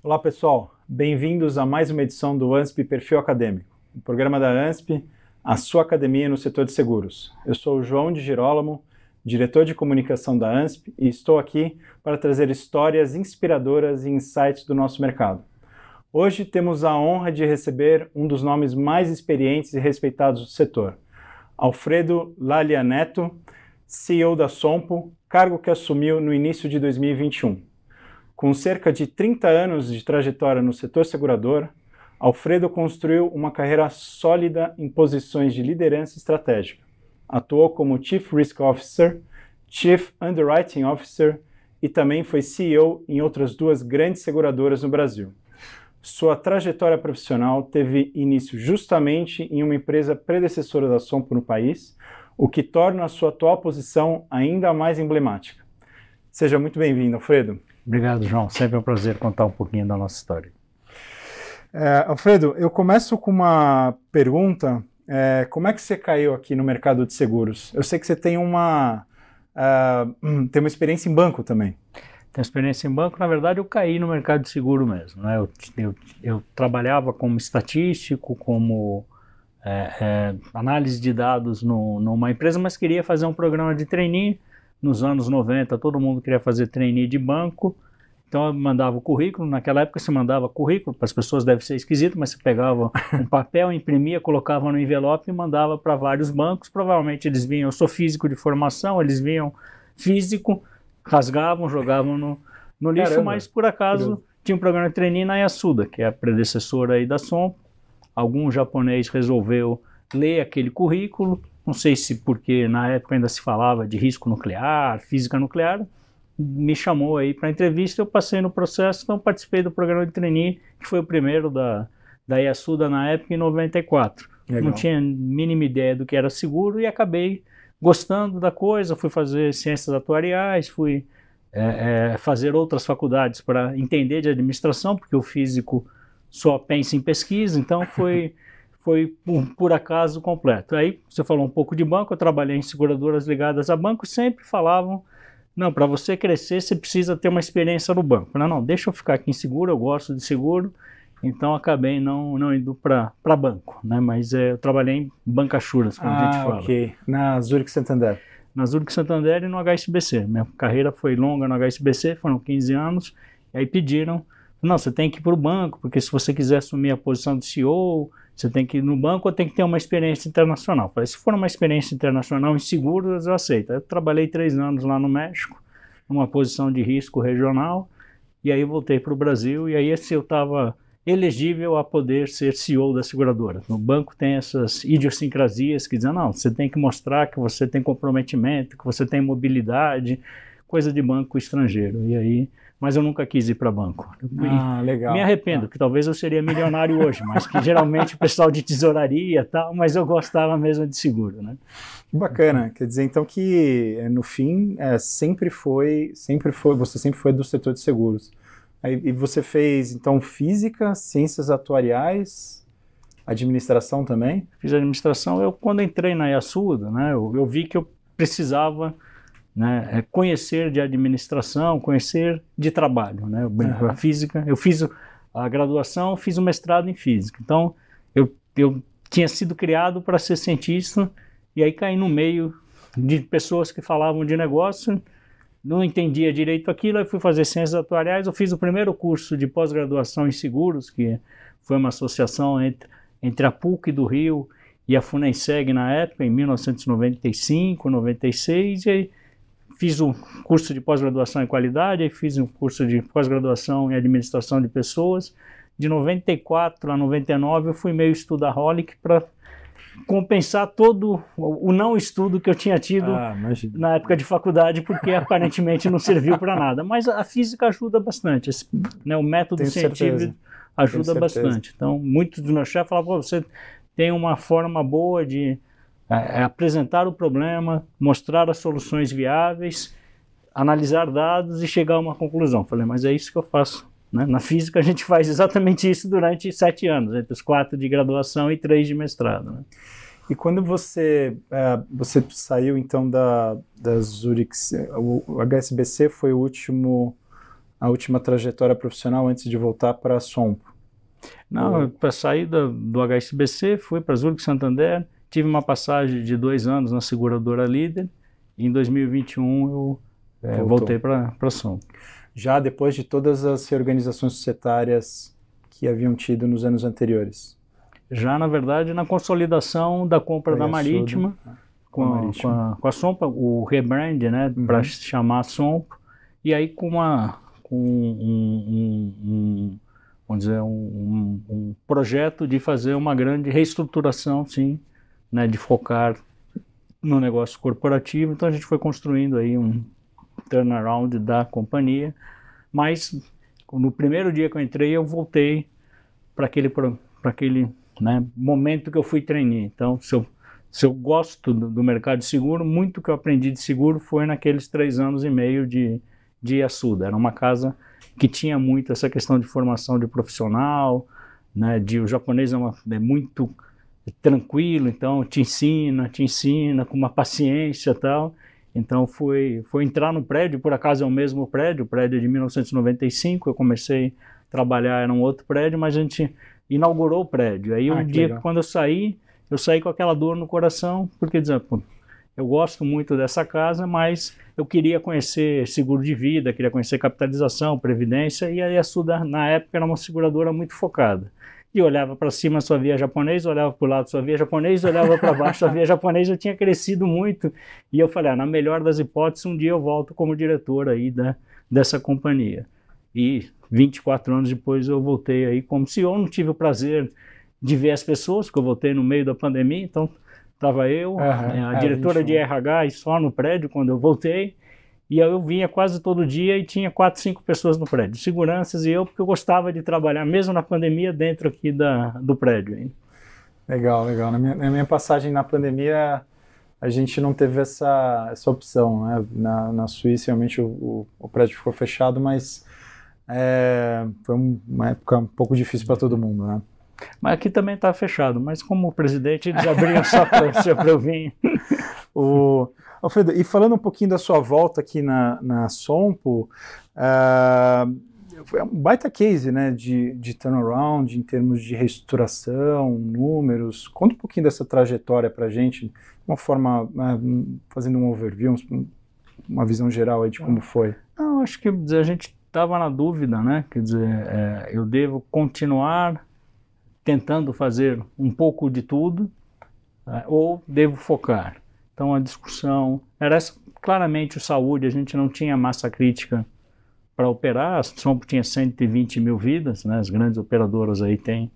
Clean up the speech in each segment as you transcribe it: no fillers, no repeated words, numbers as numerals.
Olá pessoal, bem-vindos a mais uma edição do ANSP Perfil Acadêmico, o programa da ANSP, a sua academia no setor de seguros. Eu sou o João de Girolamo, diretor de comunicação da ANSP, e estou aqui para trazer histórias inspiradoras e insights do nosso mercado. Hoje temos a honra de receber um dos nomes mais experientes e respeitados do setor, Alfredo Lallia Neto, CEO da Sompo, cargo que assumiu no início de 2021. Com cerca de 30 anos de trajetória no setor segurador, Alfredo construiu uma carreira sólida em posições de liderança estratégica. Atuou como Chief Risk Officer, Chief Underwriting Officer e também foi CEO em outras duas grandes seguradoras no Brasil. Sua trajetória profissional teve início justamente em uma empresa predecessora da Sompo no país, o que torna a sua atual posição ainda mais emblemática. Seja muito bem-vindo, Alfredo. Obrigado, João. Sempre é um prazer contar um pouquinho da nossa história. Alfredo, eu começo com uma pergunta. Como é que você caiu aqui no mercado de seguros? Eu sei que você tem uma experiência em banco também. Tenho experiência em banco. Na verdade, eu caí no mercado de seguro mesmo, né? Eu trabalhava como estatístico, como análise de dados numa empresa, mas queria fazer um programa de trainee. Nos anos 90, todo mundo queria fazer trainee de banco, então eu mandava o currículo. Naquela época você mandava currículo, para as pessoas deve ser esquisito, mas você pegava um papel, imprimia, colocava no envelope e mandava para vários bancos. Provavelmente eles vinham, eu sou físico de formação, eles vinham físico, rasgavam, jogavam no lixo. Caramba. Mas por acaso tinha um programa de trainee na Yasuda, que é a predecessora aí da Sompo. Algum japonês resolveu ler aquele currículo. Não sei se porque na época ainda se falava de risco nuclear, física nuclear, me chamou aí para entrevista, eu passei no processo, então participei do programa de trainee, que foi o primeiro da Yasuda na época, em 94. Legal. Não tinha a mínima ideia do que era seguro e acabei gostando da coisa, fui fazer ciências atuariais, fui fazer outras faculdades para entender de administração, porque o físico só pensa em pesquisa, então foi por acaso completo. Aí você falou um pouco de banco, eu trabalhei em seguradoras ligadas a banco, sempre falavam, não, para você crescer você precisa ter uma experiência no banco. Não, deixa eu ficar aqui em seguro, eu gosto de seguro, então acabei não indo para banco, né? Mas eu trabalhei em bancassuras, como a gente fala. Ok. Na Zurich Santander. Na Zurich Santander e no HSBC. Minha carreira foi longa no HSBC, foram 15 anos, e aí pediram, não, você tem que ir para o banco, porque se você quiser assumir a posição de CEO, você tem que ir no banco ou tem que ter uma experiência internacional. Falei, se for uma experiência internacional em seguros, eu aceito. Eu trabalhei 3 anos lá no México, numa posição de risco regional, e aí voltei para o Brasil, e aí eu estava elegível a poder ser CEO da seguradora. No banco tem essas idiosincrasias que dizem, não, você tem que mostrar que você tem comprometimento, que você tem mobilidade, coisa de banco estrangeiro. E aí... Mas eu nunca quis ir para banco. Legal. Me arrependo, que talvez eu seria milionário hoje, mas que geralmente o pessoal de tesouraria e tal, mas eu gostava mesmo de seguro, né? Que bacana. Quer dizer, então, que no fim, você sempre foi do setor de seguros. E você fez, então, física, ciências atuariais, administração também? Fiz administração. Quando entrei na Yasuda, né, eu vi que eu precisava... né, conhecer de administração, conhecer de trabalho, né? A física, eu fiz a graduação, fiz o mestrado em física, então eu tinha sido criado para ser cientista e aí caí no meio de pessoas que falavam de negócio, não entendia direito aquilo, aí fui fazer ciências atuariais. Eu fiz o primeiro curso de pós-graduação em seguros, que foi uma associação entre a PUC do Rio e a Funenseg na época, em 1995, 96, e aí fiz um curso de pós-graduação em qualidade, aí fiz um curso de pós-graduação em administração de pessoas. De 94 a 99 eu fui meio estudaholic para compensar todo o não estudo que eu tinha tido na época de faculdade, porque aparentemente não serviu para nada. Mas a física ajuda bastante, né, o método científico ajuda bastante. Então, muitos dos meus chefes falavam, você tem uma forma boa de... apresentar o problema, mostrar as soluções viáveis, analisar dados e chegar a uma conclusão. Falei, mas é isso que eu faço, né? Na física a gente faz exatamente isso durante 7 anos, entre os 4 de graduação e 3 de mestrado, né? E quando você saiu então da Zurich, o HSBC foi o último a última trajetória profissional antes de voltar para a Sompo? Não, para sair do HSBC, fui para Zurich Santander, tive uma passagem de 2 anos na seguradora Líder, e em 2021 eu voltei para a Sompo. Já depois de todas as reorganizações societárias que haviam tido nos anos anteriores? Já, na verdade, na consolidação da compra da Marítima, com a Sompo, o rebrand, né, para chamar Sompo, e aí vamos dizer, um projeto de fazer uma grande reestruturação, sim, né, de focar no negócio corporativo. Então a gente foi construindo aí um turnaround da companhia, mas no primeiro dia que eu entrei eu voltei para aquele né, momento que eu fui trainee. Então se eu gosto do mercado de seguro, muito que eu aprendi de seguro foi naqueles 3 anos e meio de Yasuda. Era uma casa que tinha muito essa questão de formação de profissional, né, o japonês é muito tranquilo, então te ensina com uma paciência e tal. Então foi entrar no prédio, por acaso é o mesmo prédio, o prédio é de 1995, eu comecei a trabalhar, era um outro prédio, mas a gente inaugurou o prédio. Aí um dia, quando eu saí com aquela dor no coração, porque dizendo, eu gosto muito dessa casa, mas eu queria conhecer seguro de vida, queria conhecer capitalização, previdência, e a Yasuda, na época, era uma seguradora muito focada. E olhava para cima, só via japonês, olhava para o lado, só via japonês, olhava para baixo, só via japonês. Eu tinha crescido muito, e eu falei, na melhor das hipóteses, um dia eu volto como diretor aí dessa companhia. E 24 anos depois eu voltei aí como CEO, não tive o prazer de ver as pessoas, porque eu voltei no meio da pandemia, então estava eu, a diretora de RH e só no prédio quando eu voltei, e eu vinha quase todo dia e tinha 4, 5 pessoas no prédio, seguranças e eu, porque eu gostava de trabalhar, mesmo na pandemia, dentro aqui do prédio. Legal. Na minha passagem na pandemia, a gente não teve essa opção, né? Na Suíça, realmente, o prédio ficou fechado, mas foi uma época um pouco difícil para todo mundo, né? Mas aqui também está fechado, mas como presidente eles abriram só para eu vir. Alfredo, e falando um pouquinho da sua volta aqui na Sompo, foi um baita case, né, de turnaround em termos de reestruturação, números. Conta um pouquinho dessa trajetória para a gente, de uma forma, fazendo um overview, uma visão geral aí de como foi. Não, acho que a gente estava na dúvida, né, quer dizer, eu devo continuar tentando fazer um pouco de tudo, ou devo focar. Então a discussão era essa, claramente o saúde, a gente não tinha massa crítica para operar, a Sompo tinha 120 mil vidas, né, as grandes operadoras aí têm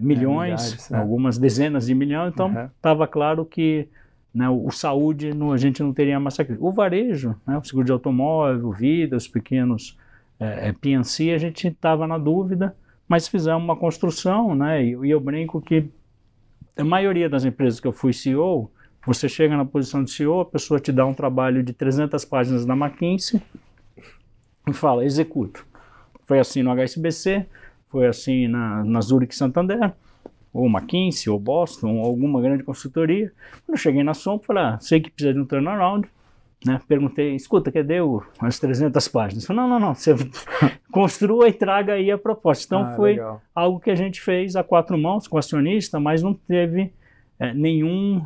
milhões, milhares, algumas dezenas de milhões, então estava claro que, né, o saúde a gente não teria massa crítica. O varejo, né, o seguro de automóvel, vidas, pequenos P&C, a gente estava na dúvida, mas fizemos uma construção, né, e eu brinco que a maioria das empresas que eu fui CEO, você chega na posição de CEO, a pessoa te dá um trabalho de 300 páginas da McKinsey e fala, executa. Foi assim no HSBC, foi assim na Zurich Santander, ou McKinsey, ou Boston, ou alguma grande consultoria. Quando eu cheguei na Sompo, falei, sei que precisa de um turnaround, né? Perguntei, escuta, cadê as 300 páginas? Falei, não, você construa e traga aí a proposta. Então foi legal. Algo que a gente fez a 4 mãos com o acionista, mas não teve nenhum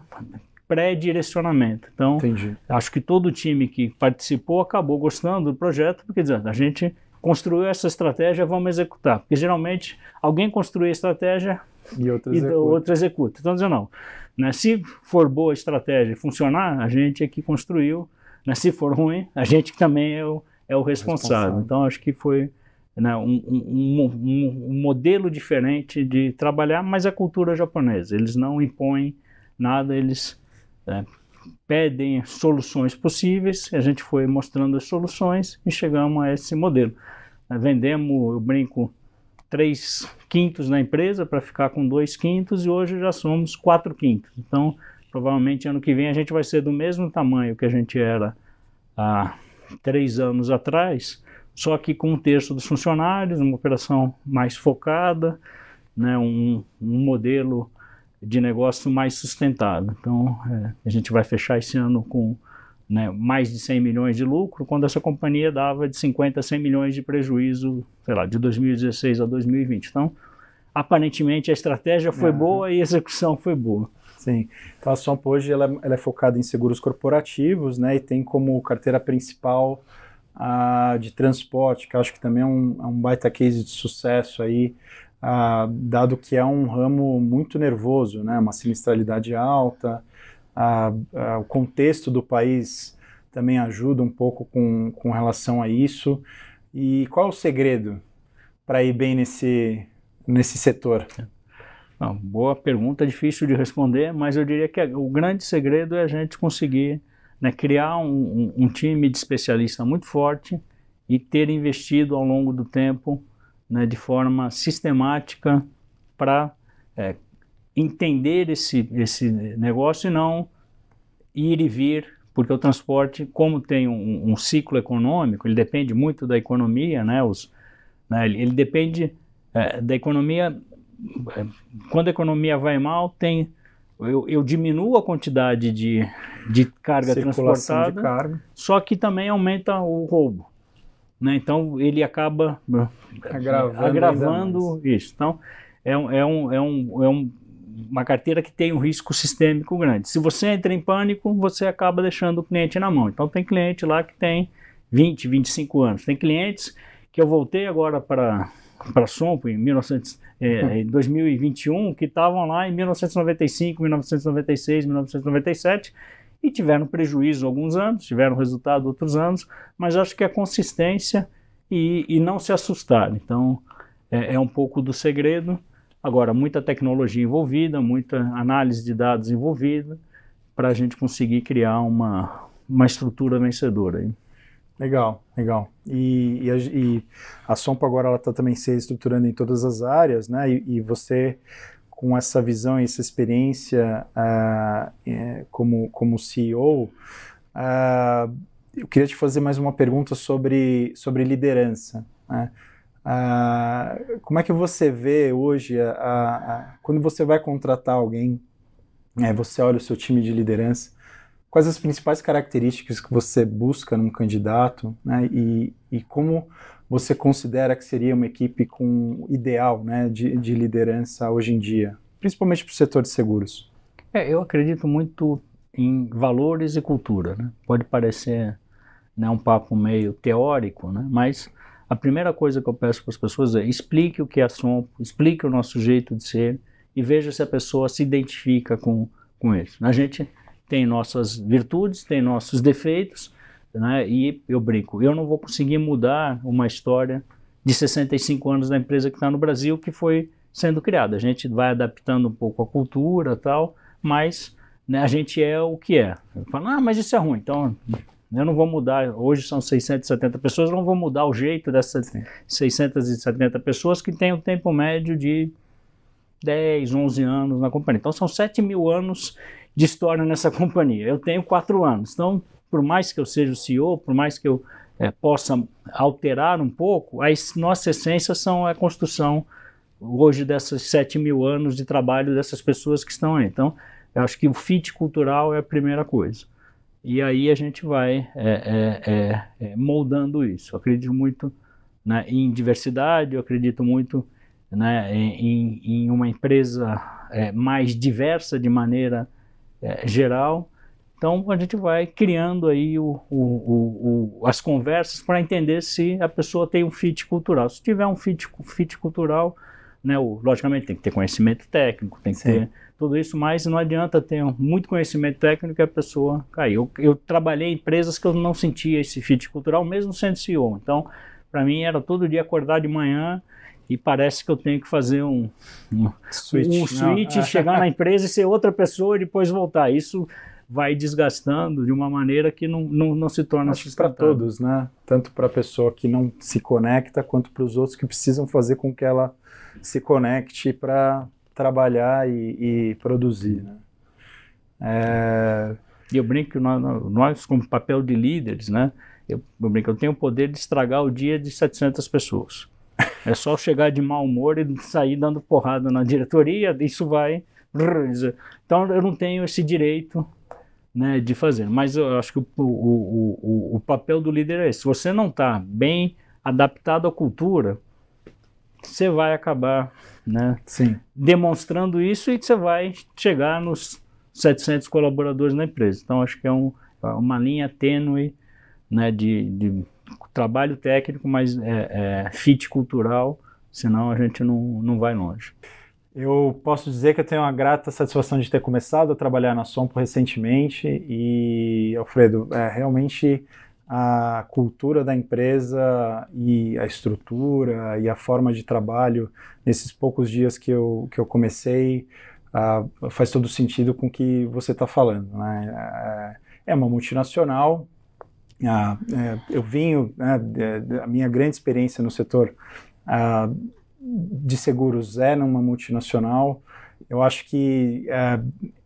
pré-direcionamento. Então, entendi. Acho que todo o time que participou acabou gostando do projeto, porque a gente construiu essa estratégia, vamos executar. Porque geralmente alguém construi a estratégia e outro executa. Então, não. Né, se for boa a estratégia e funcionar, a gente é que construiu. Né, se for ruim, a gente também é o responsável. Então, acho que foi, né, um modelo diferente de trabalhar, mas a cultura japonesa. Eles não impõem nada, eles pedem soluções possíveis, a gente foi mostrando as soluções e chegamos a esse modelo. Vendemos, eu brinco, 3/5 na empresa para ficar com 2/5 e hoje já somos 4/5. Então, provavelmente ano que vem a gente vai ser do mesmo tamanho que a gente era há 3 anos atrás, só que com 1/3 dos funcionários, uma operação mais focada, né, um modelo de negócio mais sustentado. Então, a gente vai fechar esse ano com né, mais de 100 milhões de lucro, quando essa companhia dava de 50 a 100 milhões de prejuízo, sei lá, de 2016 a 2020. Então, aparentemente a estratégia foi boa e a execução foi boa. Sim, então a Sompo hoje ela é focada em seguros corporativos, né, e tem como carteira principal a de transporte, que eu acho que também é um baita case de sucesso aí, dado que é um ramo muito nervoso, né, uma sinistralidade alta, o contexto do país também ajuda um pouco com relação a isso. E qual é o segredo para ir bem nesse setor? Boa pergunta, difícil de responder, mas eu diria que o grande segredo é a gente conseguir, né, criar um time de especialista muito forte e ter investido ao longo do tempo, né, de forma sistemática para entender esse negócio e não ir e vir, porque o transporte, como tem um ciclo econômico, ele depende muito da economia, né, ele depende da economia. Quando a economia vai mal, eu diminuo a quantidade de carga transportada, só que também aumenta o roubo, né? Então ele acaba agravando isso. Então uma carteira que tem um risco sistêmico grande. Se você entra em pânico, você acaba deixando o cliente na mão. Então tem cliente lá que tem 20, 25 anos. Tem clientes que eu voltei agora para Sompo em 2021, que estavam lá em 1995, 1996, 1997 e tiveram prejuízo alguns anos, tiveram resultado outros anos, mas acho que a consistência e não se assustar. Então é um pouco do segredo. Agora, muita tecnologia envolvida, muita análise de dados envolvida para a gente conseguir criar uma estrutura vencedora aí. Legal, legal. E a Sompo agora ela está também se estruturando em todas as áreas, né? E você, com essa visão e essa experiência como CEO, eu queria te fazer mais uma pergunta sobre liderança, né? Como é que você vê hoje, quando você vai contratar alguém, você olha o seu time de liderança, quais as principais características que você busca num candidato, né, e como você considera que seria uma equipe ideal, né, de liderança hoje em dia, principalmente para o setor de seguros? Eu acredito muito em valores e cultura, né? Pode parecer, né, um papo meio teórico, né, mas a primeira coisa que eu peço para as pessoas é explique o que é a Sompo, explique o nosso jeito de ser e veja se a pessoa se identifica com isso. A gente tem nossas virtudes, tem nossos defeitos, né? E eu brinco, eu não vou conseguir mudar uma história de 65 anos da empresa que está no Brasil, que foi sendo criada. A gente vai adaptando um pouco a cultura e tal, mas, né, a gente é o que é. Eu falo, mas isso é ruim, então eu não vou mudar. Hoje são 670 pessoas, eu não vou mudar o jeito dessas 670 pessoas que têm um tempo médio de 10, 11 anos na companhia. Então são 7 mil anos de história nessa companhia. Eu tenho 4 anos. Então, por mais que eu seja o CEO, por mais que eu possa alterar um pouco, a nossa essência são a construção hoje dessas 7 mil anos de trabalho dessas pessoas que estão aí. Então, eu acho que o fit cultural é a primeira coisa. E aí a gente vai moldando isso. Eu acredito muito, né, em diversidade, eu acredito muito, né, em uma empresa mais diversa de maneira geral. Então a gente vai criando aí as conversas para entender se a pessoa tem um fit cultural. Se tiver um fit cultural, né, logicamente tem que ter conhecimento técnico, tem que ter tudo isso, mas não adianta ter muito conhecimento técnico e a pessoa cair. Eu trabalhei em empresas que eu não sentia esse fit cultural, mesmo sendo CEO. Então, para mim era todo dia acordar de manhã e parece que eu tenho que fazer um switch, chegar na empresa e ser outra pessoa e depois voltar. Isso vai desgastando de uma maneira que não se torna sustentável. Para todos, né? Tanto para a pessoa que não se conecta, quanto para os outros que precisam fazer com que ela se conecte para trabalhar e produzir, né? E eu brinco que nós, como papel de líderes, né? Eu tenho o poder de estragar o dia de 700 pessoas. É só chegar de mau humor e sair dando porrada na diretoria, isso vai... Então eu não tenho esse direito, né, de fazer. Mas eu acho que o papel do líder é esse. Se você não está bem adaptado à cultura, você vai acabar, né, Sim. demonstrando isso e você vai chegar nos 700 colaboradores na empresa. Então, acho que é uma linha tênue, né, de trabalho técnico, mas fit cultural, senão a gente não vai longe. Eu posso dizer que eu tenho uma grata satisfação de ter começado a trabalhar na Sompo recentemente e, Alfredo, realmente a cultura da empresa e a estrutura e a forma de trabalho nesses poucos dias que eu comecei faz todo sentido com o que você está falando, né? É uma multinacional, eu venho, né, a minha grande experiência no setor de seguros numa multinacional. Eu acho que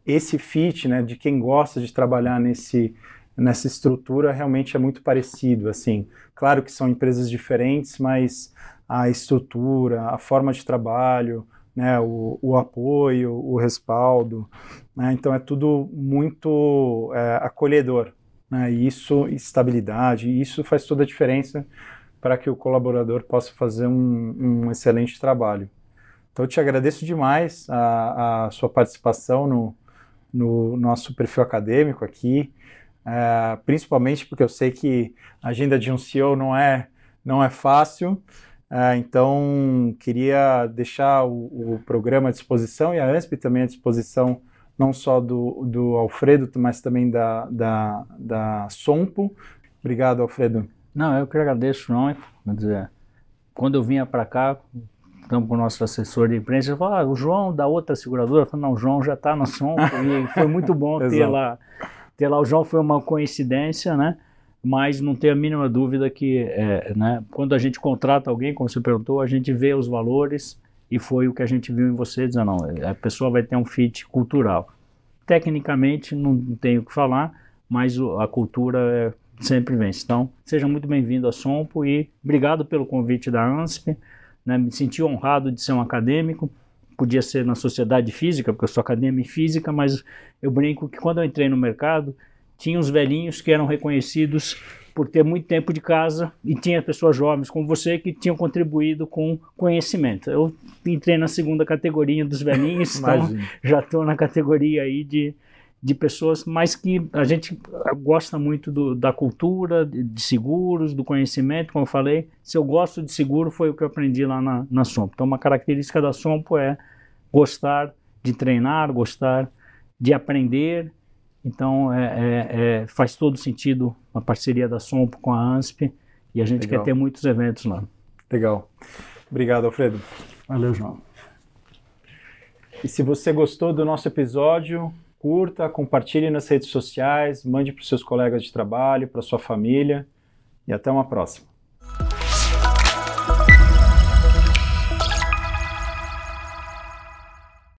esse fit, né, de quem gosta de trabalhar nessa estrutura realmente é muito parecido, assim. Claro que são empresas diferentes, mas a estrutura, a forma de trabalho, né, o apoio, o respaldo, né, então é tudo muito acolhedor, né, e isso, estabilidade, isso faz toda a diferença para que o colaborador possa fazer um excelente trabalho. Então eu te agradeço demais a sua participação no nosso perfil acadêmico aqui, principalmente porque eu sei que a agenda de um CEO não é fácil, então queria deixar o programa à disposição e a ANSP também à disposição, não só do Alfredo, mas também da Sompo. Obrigado, Alfredo. Não, eu que agradeço, não. Quer dizer, quando eu vinha para cá, estamos com o nosso assessor de imprensa, ele falou, o João da outra seguradora, eu falei, não, o João já está na Sompo, e foi muito bom ter lá. O João foi uma coincidência, né? Mas não tenho a mínima dúvida que, né, quando a gente contrata alguém, como você perguntou, a gente vê os valores e foi o que a gente viu em você, dizendo, não, a pessoa vai ter um fit cultural. Tecnicamente, não tenho o que falar, mas a cultura sempre vence. Então, seja muito bem-vindo à Sompo e obrigado pelo convite da ANSP, né, me senti honrado de ser um acadêmico, podia ser na sociedade física, porque eu sou acadêmico em física, mas eu brinco que quando eu entrei no mercado, tinha os velhinhos que eram reconhecidos por ter muito tempo de casa e tinha pessoas jovens como você que tinham contribuído com conhecimento. Eu entrei na segunda categoria dos velhinhos, então já estou na categoria aí de pessoas, mas que a gente gosta muito da cultura, de seguros, do conhecimento, como eu falei. Se eu gosto de seguro, foi o que eu aprendi lá na Sompo. Então, uma característica da Sompo é gostar de treinar, gostar de aprender. Então, faz todo sentido a parceria da Sompo com a ANSP e a gente quer ter muitos eventos lá. Legal. Obrigado, Alfredo. Valeu, João. E se você gostou do nosso episódio, curta, compartilhe nas redes sociais, mande para os seus colegas de trabalho, para sua família e até uma próxima.